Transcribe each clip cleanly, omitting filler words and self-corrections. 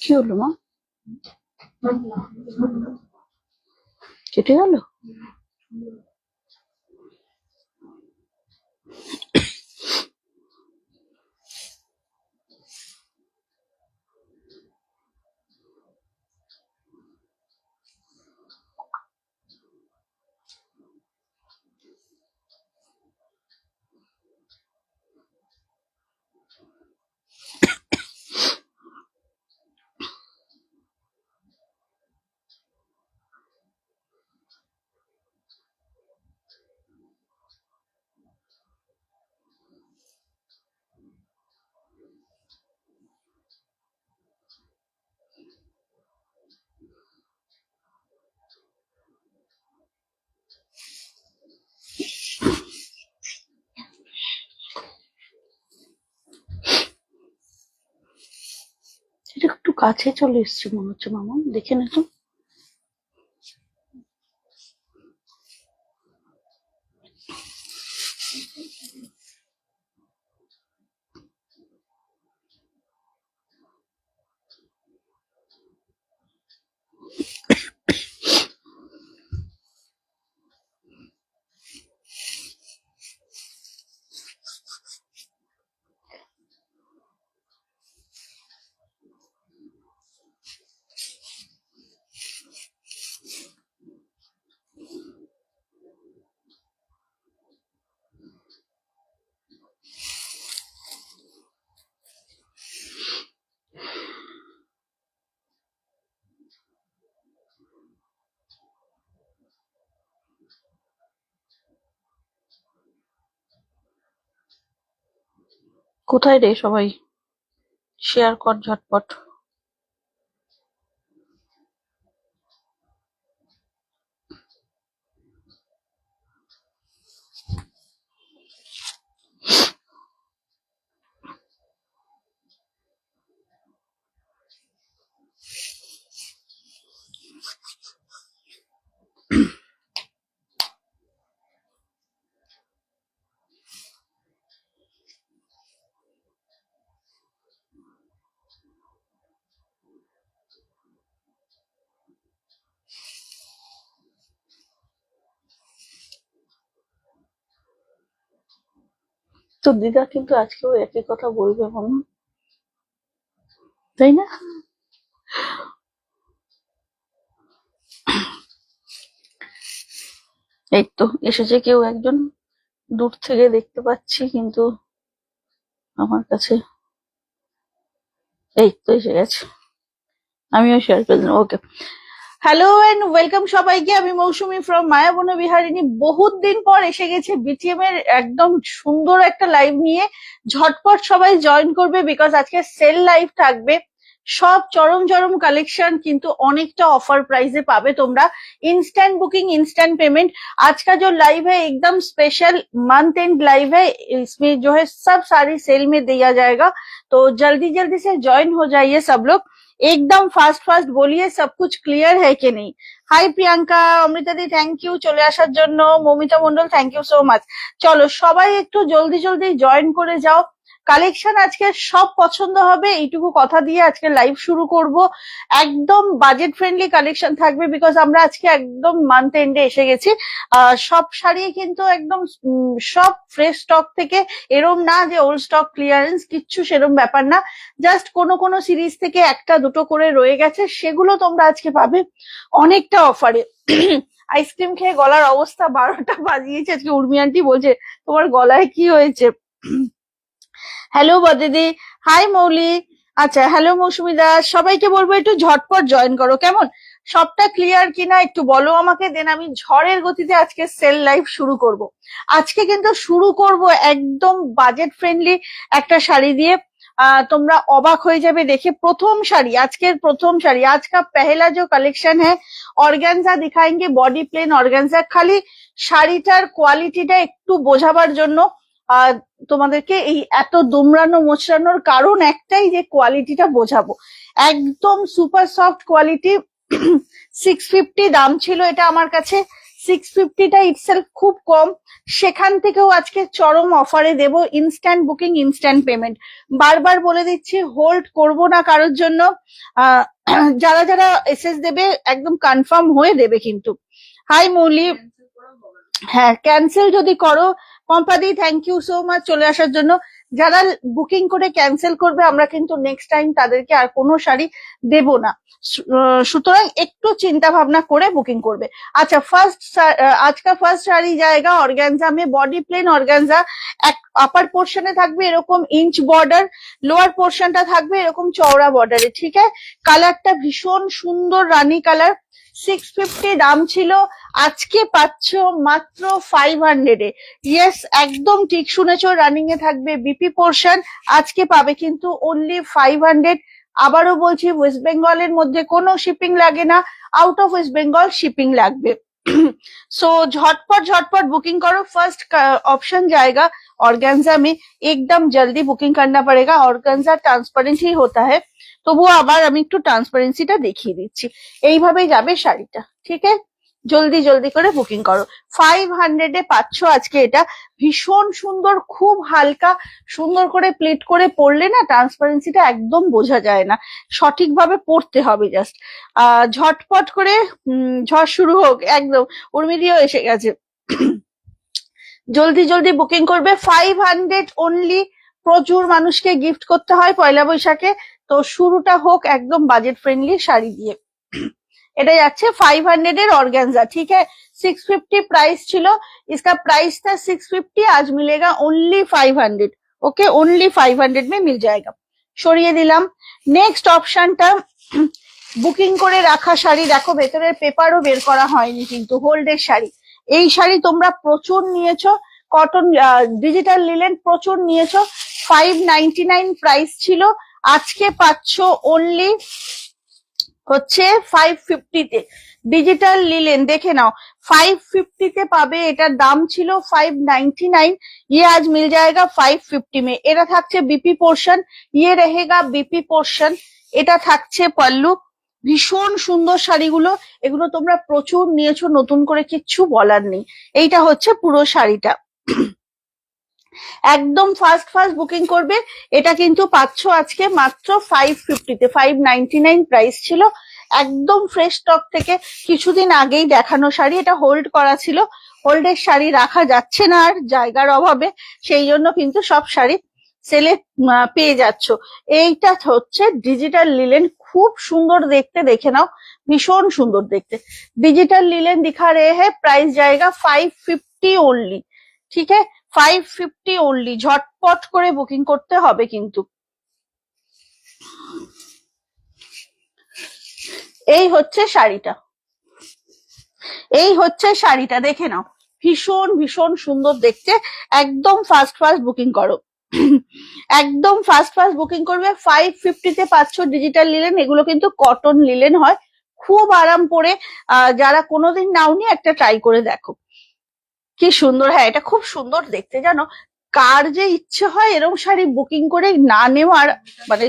কি হলো মা? কেটে গেল? এটা একটু কাছে চলে এসছে মনে হচ্ছে মামা, দেখে না তো। কোথায় রে সবাই? শেয়ার কর ঝটপট। তো দিদা কিন্তু আজকেও একই কথা বলবে মামা, তাই না? এই তো এসেছে কেউ একজন, দূর থেকে দেখতে পাচ্ছি কিন্তু আমার কাছে। এই তো এসে গেছে, আমিও শেয়ার করে দিলাম। ওকে, হ্যালো এন্ড ওয়েলকাম সবাইকে। আমি মৌসুমী ফ্রম মায়াবন বিহারিণী। বহুত দিন পর এসে গেছে বিটিএম এর একদম সুন্দর একটা লাইভ নিয়ে। ঝটপট সবাই জয়েন করবে, বিকজ আজকে সেল লাইভ থাকবে। সব চরম চরম কালেक्शन কিন্তু অনেকটা ऑफर प्राइस पावे তোমরা। Instant booking instant payment. आज का जो लाइव है एकदम स्पेशल मंथ एंड लाइव है, इसमें जो है सब सारी सेल में दिया जाएगा। तो जल्दी जल्दी से ज्वाइन हो जाइए सब लोग, एकदम फास्ट फास्ट बोलिए सब कुछ क्लियर है कि नहीं। Hi Priyanka, Amrita di thank you চলে আসার জন্য, Mamita Mondal thank you so much. চলো সবাই একটু জলদি জলদি জয়েন করে যাও। কালেকশন আজকে সব পছন্দ হবে, এইটুকু কথা দিয়ে আজকে লাইভ শুরু করব। একদম বাজেট ফ্রেন্ডলি কালেকশন থাকবে, বিকজ আমরা আজকে একদম মান্থ এন্ডে এসে গেছি। সব শাড়ি কিন্তু একদম সব ফ্রেশ স্টক থেকে, এরম না যে ওল্ড স্টক ক্লিয়ারেন্স, কিচ্ছু সেরম ব্যাপার না। জাস্ট কোনো কোনো সিরিজ থেকে একটা দুটো করে রয়ে গেছে, সেগুলো তোমরা আজকে পাবে অনেকটা অফারে। আইসক্রিম খেয়ে গলার অবস্থা 12টা বাজিয়েছে আজকে। উর্মি আন্টি বলছে তোমার গলায় কি হয়েছে। হ্যালো বদিদি, হাই মৌলি। আচ্ছা হ্যালো মৌসুমি দাস, সবাইকে বলবো একটু ঝটপট জয়েন করো, কেমন? সবটা ক্লিয়ার কিনা একটু বলো আমাকে, দেন আমি ঝড়ের গতিতে আজকে সেল লাইভ শুরু করব। আজকে কিন্তু শুরু করব একদম বাজেট ফ্রেন্ডলি একটা শাড়ি দিয়ে। তোমরা অবাক হয়ে যাবে দেখে। প্রথম শাড়ি, আজকের প্রথম শাড়ি, आज का पहला जो कलेक्शन है ऑर्गेन्जा दिखाएंगे, बॉडी प्लेन ऑर्गेन्जा। খালি শাড়িটার কোয়ালিটিটা একটু বোঝাবার জন্য তোমাদেরকে এই এত দুমড়ানো মোচড়ানোর কারণ একটাই, যে কোয়ালিটিটা বোঝাবো। একদম সুপার সফট কোয়ালিটি। 650 দাম ছিল এটা আমার কাছে, 650টা ইটসেলফ খুব কম, সেখান থেকেও আজকে চরম অফারে দেব, ইনস্ট্যান্ট বুকিং ইনস্ট্যান্ট পেমেন্ট। বারবার বলে দিচ্ছি, হোল্ড করব না কারোর জন্য। যারা যারা এসএস দেবে একদম কনফার্ম হয়ে দেবে কিন্তু। হাই মৌলি, হ্যাঁ ক্যান্সেল যদি করো, পম্পাদি থ্যাংক ইউ সো মাচ চলে আসার জন্য। যারা বুকিং করে ক্যান্সেল করবে আমরা কিন্তু নেক্সট টাইম তাদেরকে আর কোনো শাড়ি দেব না, সুতরাং একটু চিন্তা ভাবনা করে বুকিং করবে। আচ্ছা আজকা ফার্স্ট শাড়ি জায়গা অর্গানজা মে, বডি প্লেন অর্গানজা, আপার পোর্শনে থাকবে এরকম ইঞ্চ বর্ডার, লোয়ার পোর্শনটা থাকবে এরকম চওড়া বর্ডারে, ঠিক আছে। কালারটা ভীষণ সুন্দর রানী কালার, 650 দাম ছিল, আজকে পাচ্ছ মাত্র 500 এ। ইয়েস একদম ঠিক শুনেছো, রানিং এ থাকবে বিপি পোর্শন, আজকে পাবে কিন্তু অনলি 500। আবারও বলছি, ওয়েস্ট বেঙ্গলের মধ্যে কোনো শিপিং লাগে না, out of West Bengal shipping লাগবে। सो झटपट झटपट बुकिंग करो। फर्स्ट ऑप्शन जाएगा ऑर्गेन्जा में, एकदम जल्दी बुकिंग करना पड़ेगा। ऑर्गेन्जा ट्रांसपारेंट ही होता है, তবুও আবার আমি একটু ট্রান্সপারেন্সিটা দেখিয়ে দিচ্ছি। এইভাবেই যাবে শাড়িটা, ঠিক আছে। জলদি জলদি করে বুকিং করো। 500 এ পাচ্ছ আজকে এটা, ভীষণ সুন্দর, খুব হালকা, সুন্দর করে প্লেট করে পরলে না ট্রান্সপারেন্সিটা একদম বোঝা যায় না, সঠিকভাবে পরতে হবে জাস্ট। ঝটপট করে ঝড় শুরু হোক একদম, উর্মিদিও এসে গেছে। জলদি জলদি বুকিং করবে। 500 অনলি, প্রচুর মানুষকে গিফট করতে হয় পয়লা বৈশাখে, তো শুরুটা হোক একদম বাজেট ফ্রেন্ডলি শাড়ি দিয়ে। এটা যাচ্ছে 500 এর ऑर्गेन्जा, ठीक है। 650 प्राइस ছিল, इसका प्राइस था 650, आज मिलेगा ओनली 500। ओके, ओनली 500 में मिल जाएगा। সরিয়ে দিলাম। নেক্সট অপশনটা বুকিং করে রাখা শাড়ি, দেখো ভেতরের পেপারও বের করা হয়নি কিন্তু, হোল্ডের শাড়ি। এই শাড়ি তোমরা প্রচুর নিয়েছো, কটন ডিজিটাল লিলেন প্রচুর নিয়েছো। 599 প্রাইস ছিল, আজকে পাচ্ছ অনলি হচ্ছে 550 তে। ডিজিটাল লিলেন দেখে নাও, 550 তে পাবে, এটার দাম ছিল 599, ये आज मिल जाएगा 550 में। এটা থাকছে বিপি পোর্শন, ये रहेगा বিপি পোর্শন। এটা থাকছে পল্লু। ভীষণ সুন্দর শাড়িগুলো, এগুলো তোমরা প্রচুর নিয়েছো, নতুন করে কিচ্ছু বলার নেই। এইটা হচ্ছে পুরো শাড়িটা, একদম ফার্স্ট ফার্স্ট বুকিং করবে। এটা কিন্তু পাচ্ছ আজকে মাত্র 550 তে, 599 প্রাইস ছিল, একদম ফ্রেশ স্টক থেকে কিছুদিন আগেই দেখানো শাড়ি। এটা হোল্ড করা ছিল, হোল্ডের শাড়ি রাখা যাচ্ছে না আর জায়গার অভাবে, সেই জন্য কিন্তু সব শাড়ি সেলে পেয়ে যাচ্ছ। এইটা হচ্ছে ডিজিটাল লিলেন, খুব সুন্দর দেখতে, দেখে নাও, ভীষণ সুন্দর দেখতে। ডিজিটাল লিলেন दिखा रहे हैं, प्राइस जाएगा 550 ओनली, ठीक है। 550 ओनली, ঝটপট করে বুকিং করতে হবে কিন্তু। এই হচ্ছে শাড়িটা, এই হচ্ছে শাড়িটা, দেখে নাও, ভীষণ ভীষণ সুন্দর দেখতে। একদম ফার্স্ট ফার্স্ট বুকিং করো, একদম ফার্স্ট ফার্স্ট বুকিং করবে। 550 তে পাচ্ছ ডিজিটাল লিলেন, এগুলো কিন্তু কটন লিলেন হয়, খুব আরাম পরে। যারা কোনোদিন নাওনি একটা ট্রাই করে দেখো, কি সুন্দর। হ্যাঁ এটা খুব সুন্দর দেখতে, জানো, কার যে ইচ্ছে হয় এরকম শাড়ি বুকিং করে না নেওয়ার, মানে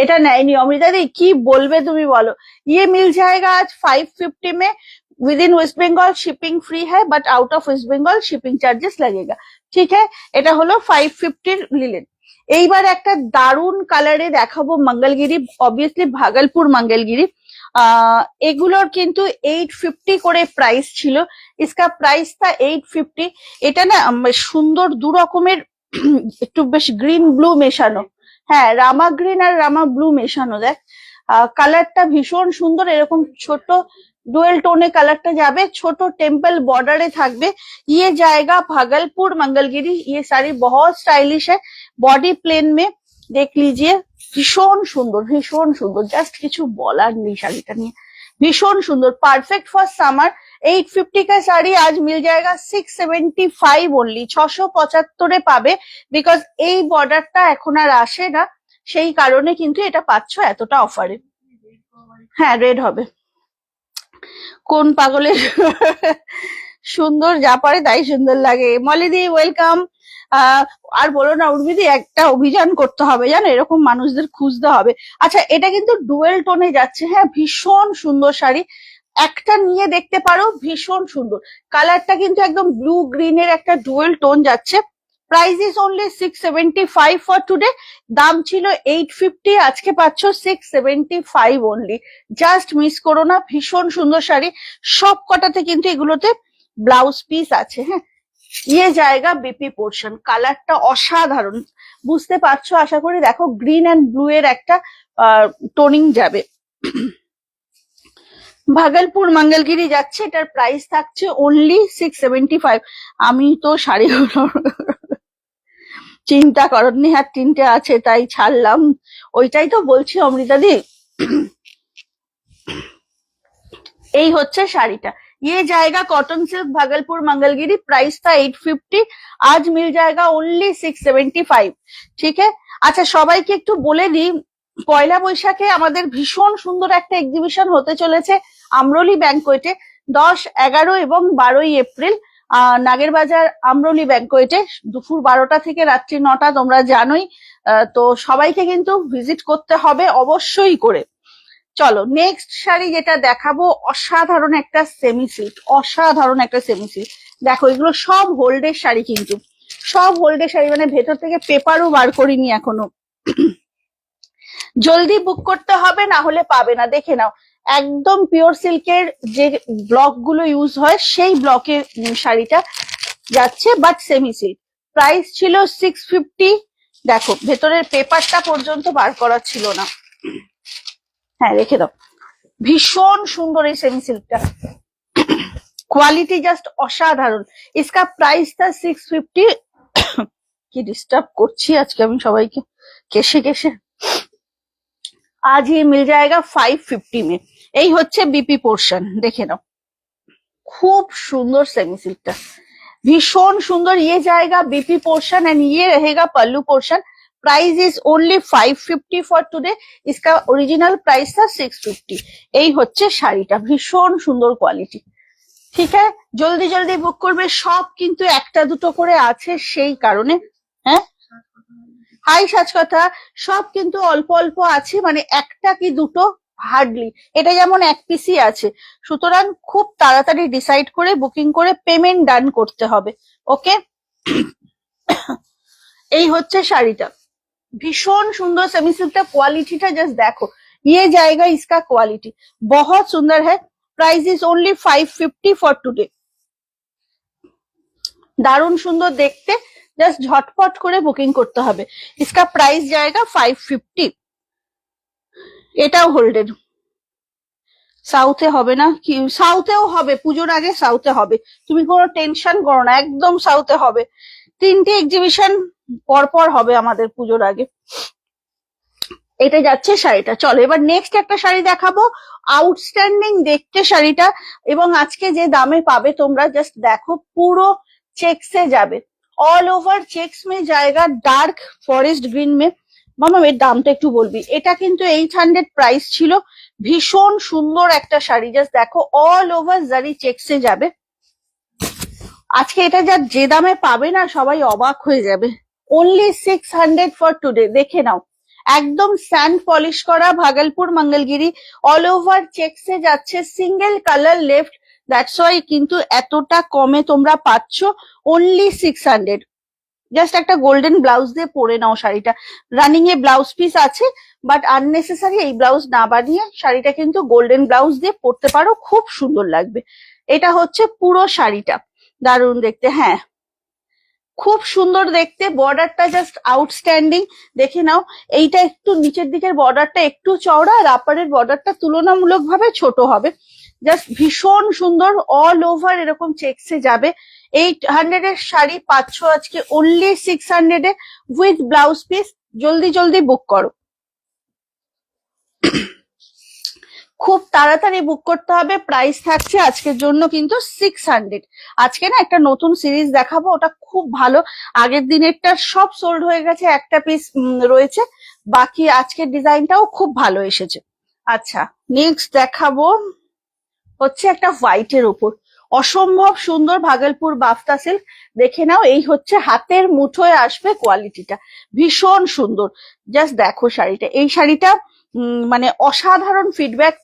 এটা নেয়নি অমৃতা দি, কি বলবে তুমি বলো। ये मिल जाएगा आज 550 में, with in West Bengal shipping free है, but out of West Bengal shipping charges लगेगा, ठीक है। এটা হলো 550 লিলেন। এইবার একটা দারুন কালারে দেখাবো, মঙ্গলগিরি, অবভিয়াসলি ভাগলপুর মঙ্গলগিরি। এগুলোর কিন্তু 850 করে প্রাইস ছিল, इसका प्राइस था 850। এটা না সুন্দর দু রকমের একটু বেশ গ্রিন ব্লু মেশানো, হ্যাঁ রামা গ্রিন আর রামা ব্লু মেশানো, দেখ কালারটা ভীষণ সুন্দর। এরকম ছোট ডুয়েল টোনে কালারটা যাবে, ছোট টেম্পল বর্ডারে থাকবে। ये जाएगा भागलपुर मंगलगिरी। ये साड़ी बहुत स्टाइलिश है, बॉडी प्लेन में, देख लीजिए, ভীষণ সুন্দর, ভীষণ সুন্দর, জাস্ট কিছু বলার নেই শাড়িটা নিয়ে, ভীষণ সুন্দর, পারফেক্ট ফর সামার। 850 का साड़ी आज मिल जाएगा 675 ओनली, 675 পাবে, বিকজ এই বর্ডারটা এখন আর আসে না, সেই কারণে কিন্তু এটা পাচ্ছ এতটা অফারে। হ্যাঁ রেড হবে, কোন পাগলের সুন্দর যা পারে তাই সুন্দর লাগে। মলিদি ওয়েলকাম। আর বলো না উর্মিদি, একটা অভিযান করতে হবে জানো, এরকম মানুষদের খুঁজতে হবে। আচ্ছা এটা কিন্তু ডুয়েল টোনে যাচ্ছে, হ্যাঁ ভীষণ সুন্দর শাড়ি, একটা নিয়ে দেখতে পারো, ভীষণ সুন্দর কালারটা, কিন্তু একদম ব্লু গ্রিনের একটা ডুয়েল টোন যাচ্ছে। Price is only 675 for today. দাম ছিল 850, আজকে পাচ্ছ 675 অনলি। জাস্ট মিস করো না, ভীষণ সুন্দর শাড়ি। সব কটাতে কিন্তু এগুলোতে ব্লাউজ পিস আছে। হ্যাঁ, ইয়ে জায়গা বিপি পোর্শন, কালারটা অসাধারণ, বুঝতে পারছো আশা করি। দেখো গ্রিন অ্যান্ড ব্লু এর একটা টোনিং যাবে। ভাগলপুর মঙ্গলগিরি যাচ্ছে, এটার প্রাইস থাকছে অনলি 675। আমি তো শাড়িগুলো চিন্তা করনি, আর তিনটে আছে তাই ছাড়লাম। ওইটাই তো বলছি অমৃতাদি। এই হচ্ছে শাড়িটা, ये जाएगा cotton silk Bhagalpur Mangalagiri, price था 850, आज मिल जाएगा ओनली 675। ঠিক আছে, আচ্ছা সবাইকে একটু বলে দিই, পয়লা বৈশাখে আমাদের ভীষণ সুন্দর একটা এক্সিবিশন হতে চলেছে আমরলি ব্যাংকোয়েটে, 10, 11 এবং 12 এপ্রিল নাগেরবাজার আমরলি ব্যাংকোয়েটে, দুপুর 12টা থেকে রাত্রি 9টা, তোমরা জানোই। তো সবাইকে কিন্তু ভিজিট করতে হবে অবশ্যই করে। চলো নেক্সট শাড়ি যেটা দেখাবো, অসাধারণ একটা সেমি সিল্ক, অসাধারণ একটা সেমি সিল্ক। দেখো এগুলো সব হোল্ডের শাড়ি, কিন্তু সব হোল্ডের শাড়ি, মানে ভেতর থেকে পেপারও বার করিনি এখনো। জলদি বুক করতে হবে, না হলে পাবে না। দেখে নাও, একদম পিওর সিল্কের যে ব্লক গুলো ইউজ হয় সেই ব্লকের শাড়িটা যাচ্ছে, বাট সেমি সিল্ক। প্রাইস ছিল 650। দেখো ভেতরের পেপারটা পর্যন্ত বার করা ছিল না। হ্যাঁ রেখে দাও, ভীষণ সুন্দর এই সেমি সিল্কটা, কোয়ালিটি জাস্ট অসাধারণ। इसका प्राइस था 650। কি ডিস্টার্ব করছি আজকে আমি সবাইকে কেসে কেসে। आज ये मिल जाएगा 550 में। এই হচ্ছে বিপি পোর্শন, দেখে নাও, খুব সুন্দর সেমি সিল্কটা, ভীষণ সুন্দর। ये जाएगा बीपी पोर्शन एंड ये रहेगा pallu portion. Price is only 550 for today, इसका ओरिजिनल प्राइस था 650। এই হচ্ছে শাড়িটা, ভীষণ সুন্দর কোয়ালিটি। ঠিক আছে, জলদি জলদি বুক করবে, সব কিন্তু একটা দুটো করে আছে সেই কারণে। হ্যাঁ হাই সাজকথা, সব কিন্তু অল্প অল্প আছে, মানে একটা কি দুটো হার্ডলি, এটা যেমন এক পিসই আছে। সুতরাং খুব তাড়াতাড়ি ডিসাইড করে বুকিং করে পেমেন্ট ডান করতে হবে। ওকে, এই হচ্ছে শাড়িটা, ভীষণ সুন্দর সেমি সিল্কটা, क्वालिटीটা জাস্ট দেখো। ये जाएगा इसका क्वालिटी बहुत सुंदर है। Price is only 550 for today. দারুণ সুন্দর দেখতে, জাস্ট ঝটপট করে বুকিং করতে হবে। इसका प्राइस जाएगा 550। এটাও হোল্ডেড, সাউথে হবে না কি? সাউথেও হবে, পুজোর আগে সাউথে হবে, তুমি কোনো টেনশন করো না, একদম সাউথে হবে। 3টে এক্সিবিশন পরপর হবে আমাদের পুজোর আগে। এটা যাচ্ছে শাড়িটা। চলো এবার নেক্সট একটা শাড়ি দেখাবো, আউটস্ট্যান্ডিং দেখতে শাড়িটা, এবং আজকে যে দামে পাবে তোমরা জাস্ট দেখো, পুরো চেক্সে যাবে, অল ওভার চেক্স মে জায়গা, ডার্ক ফরেস্ট গ্রিন মে। মামা এর দামটা একটু বলবি। এটা কিন্তু 800 প্রাইস ছিল, ভীষণ সুন্দর একটা শাড়ি, জাস্ট দেখো অল ওভার জারি চেক্সে যাবে। আজকে এটা যে দামে পাবে না, সবাই অবাক হয়ে যাবে। Only 600 for today. দেখে নাও, একদম স্যান্ড পলিশ করা ভাগলপুর মঙ্গলগিরি, অল ওভার চেক্সে যাচ্ছে, single colour left, that's why কিন্তু এতটা কমে তোমরা পাচ্ছ। অনলি 600। জাস্ট একটা গোল্ডেন ব্লাউজ দিয়ে পরে নাও শাড়িটা, রানিং এ ব্লাউজ পিস আছে, বাট আননেসেসারি এই ব্লাউজ না বানিয়ে শাড়িটা কিন্তু গোল্ডেন ব্লাউজ দিয়ে পরতে পারো, খুব সুন্দর লাগবে। এটা হচ্ছে পুরো শাড়িটা, দারুণ দেখতে। হ্যাঁ খুব সুন্দর দেখতে, বর্ডারটা জাস্ট আউটস্ট্যান্ডিং। দেখে নাও, এইটা একটু নিচের দিকের বর্ডারটা একটু চওড়া, আর আপারের বর্ডারটা তুলনামূলকভাবে ছোট হবে। জাস্ট ভীষণ সুন্দর, অল ওভার এরকম চেক্সে যাবে। 800 এর শাড়ি পাচ্ছ আজকে only 600 A with blouse piece. জলদি জলদি বুক করো, খুব তাড়াতাড়ি বুক করতে হবে। প্রাইস থাকছে আজকের জন্য কিন্তু 600। আজকে না একটা নতুন সিরিজ দেখাবো, ওটা খুব ভালো। আগের দিনেরটা সব সোল্ড হয়ে গেছে, একটা পিস রয়েছে বাকি। আজকের ডিজাইনটাও খুব ভালো এসেছে। আচ্ছা নেক্সট দেখাবো হচ্ছে একটা হোয়াইটের উপর, অসম্ভব সুন্দর ভাগলপুর বাফতা সিল্ক। দেখে নাও, এই হচ্ছে হাতের মুঠোয় আসবে কোয়ালিটিটা, ভীষণ সুন্দর। জাস্ট দেখো শাড়িটা, এই শাড়িটা মানে অসাধারণ ফিডব্যাক